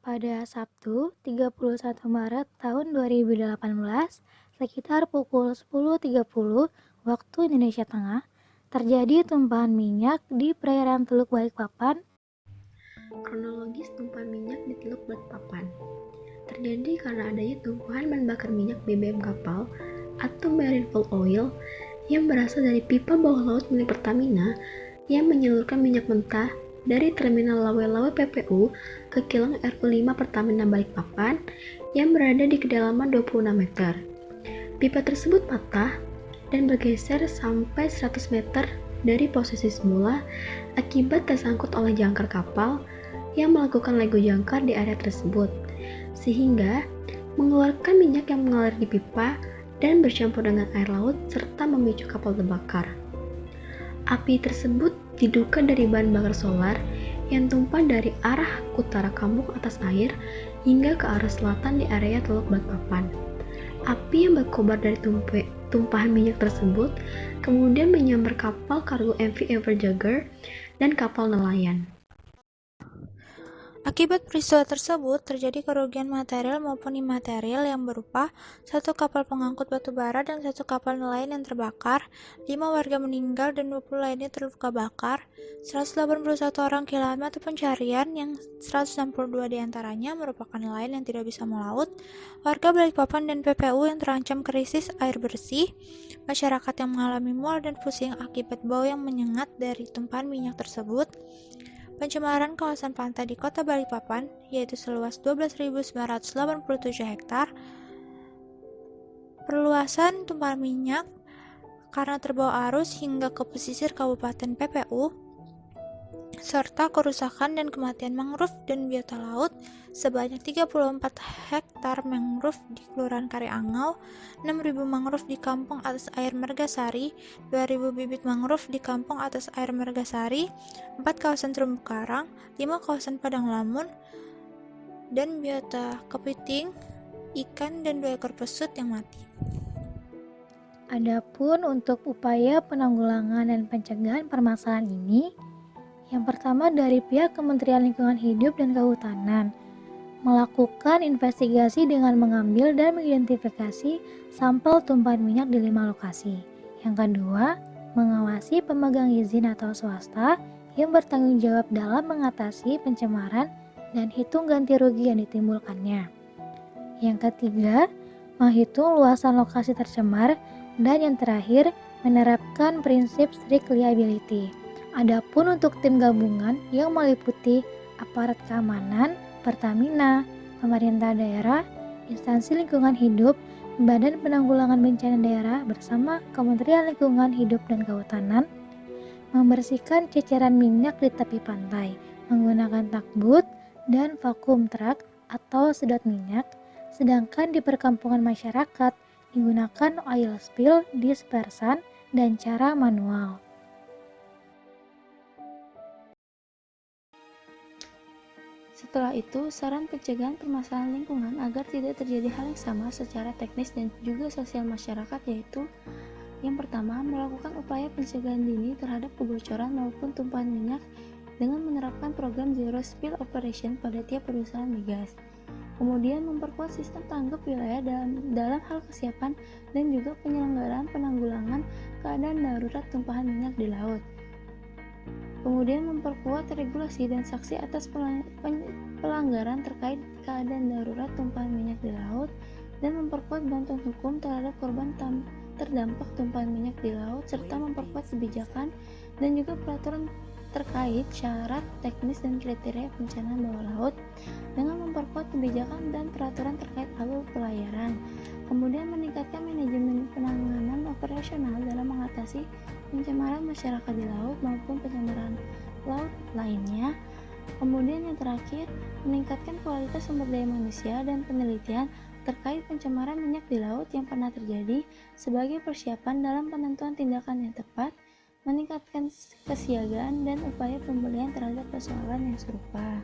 Pada Sabtu, 31 Maret tahun 2018, sekitar pukul 10.30 waktu Indonesia Tengah, terjadi tumpahan minyak di perairan Teluk Balikpapan. Kronologis tumpahan minyak di Teluk Balikpapan terjadi karena adanya tumpahan bahan bakar minyak BBM kapal atau marine fuel oil yang berasal dari pipa bawah laut milik Pertamina yang menyalurkan minyak mentah dari terminal Lawe-Lawe PPU ke kilang RU5 Pertamina Balikpapan yang berada di kedalaman 26 meter. Pipa tersebut patah dan bergeser sampai 100 meter dari posisi semula akibat tersangkut oleh jangkar kapal yang melakukan lego jangkar di area tersebut, sehingga mengeluarkan minyak yang mengalir di pipa dan bercampur dengan air laut serta memicu kapal terbakar. Api tersebut diduga dari bahan bakar solar yang tumpah dari arah utara kampung atas air hingga ke arah selatan di area Teluk Balikpapan. Api yang berkobar dari tumpahan minyak tersebut kemudian menyambar kapal kargo MV Everjagger dan kapal nelayan. Akibat peristiwa tersebut, terjadi kerugian material maupun imaterial yang berupa satu kapal pengangkut batu bara dan satu kapal nelayan yang terbakar, 5 warga meninggal dan 20 lainnya terluka bakar, 181 orang kehilangan mata pencarian yang 162 diantaranya merupakan nelayan yang tidak bisa melaut, warga Balikpapan dan PPU yang terancam krisis air bersih, masyarakat yang mengalami mual dan pusing akibat bau yang menyengat dari tumpahan minyak tersebut, pencemaran kawasan pantai di Kota Balikpapan, yaitu seluas 12.987 hektar, perluasan tumpahan minyak karena terbawa arus hingga ke pesisir Kabupaten PPU, serta kerusakan dan kematian mangrove dan biota laut sebanyak 34 hektar mangrove di Kelurahan Kariangau, 6.000 mangrove di Kampung Atas Air Margasari, 2.000 bibit mangrove di Kampung Atas Air Margasari, 4 kawasan terumbu karang, 5 kawasan padang lamun, dan biota kepiting, ikan, dan 2 ekor pesut yang mati. Adapun untuk upaya penanggulangan dan pencegahan permasalahan ini, yang pertama dari pihak Kementerian Lingkungan Hidup dan Kehutanan, melakukan investigasi dengan mengambil dan mengidentifikasi sampel tumpahan minyak di 5 lokasi. Yang kedua, mengawasi pemegang izin atau swasta yang bertanggung jawab dalam mengatasi pencemaran dan hitung ganti rugi yang ditimbulkannya. Yang ketiga, menghitung luasan lokasi tercemar, dan yang terakhir, menerapkan prinsip strict liability. Adapun untuk tim gabungan yang meliputi aparat keamanan, Pertamina, pemerintah daerah, instansi lingkungan hidup, Badan Penanggulangan Bencana Daerah bersama Kementerian Lingkungan Hidup dan Kehutanan, membersihkan ceceran minyak di tepi pantai menggunakan takbut dan vakum truk atau sedot minyak, sedangkan di perkampungan masyarakat digunakan oil spill dispersan dan cara manual. Setelah itu, saran pencegahan permasalahan lingkungan agar tidak terjadi hal yang sama secara teknis dan juga sosial masyarakat, yaitu yang pertama, melakukan upaya pencegahan dini terhadap kebocoran maupun tumpahan minyak dengan menerapkan program Zero Spill Operation pada tiap perusahaan migas. Kemudian memperkuat sistem tanggap wilayah dalam hal kesiapan dan juga penyelenggaraan penanggulangan keadaan darurat tumpahan minyak di laut. Kemudian memperkuat regulasi dan sanksi atas pelanggaran terkait keadaan darurat tumpahan minyak di laut dan memperkuat bantuan hukum terhadap korban terdampak tumpahan minyak di laut serta memperkuat kebijakan dan juga peraturan terkait syarat teknis dan kriteria perencanaan bawah laut dengan memperkuat kebijakan dan peraturan terkait alur pelayaran. Kemudian meningkatkan manajemen penanganan operasional dalam mengatasi pencemaran masyarakat di laut maupun pencemaran laut lainnya. Kemudian yang terakhir, meningkatkan kualitas sumber daya manusia dan penelitian terkait pencemaran minyak di laut yang pernah terjadi sebagai persiapan dalam penentuan tindakan yang tepat, meningkatkan kesiagaan dan upaya pemulihan terhadap persoalan yang serupa.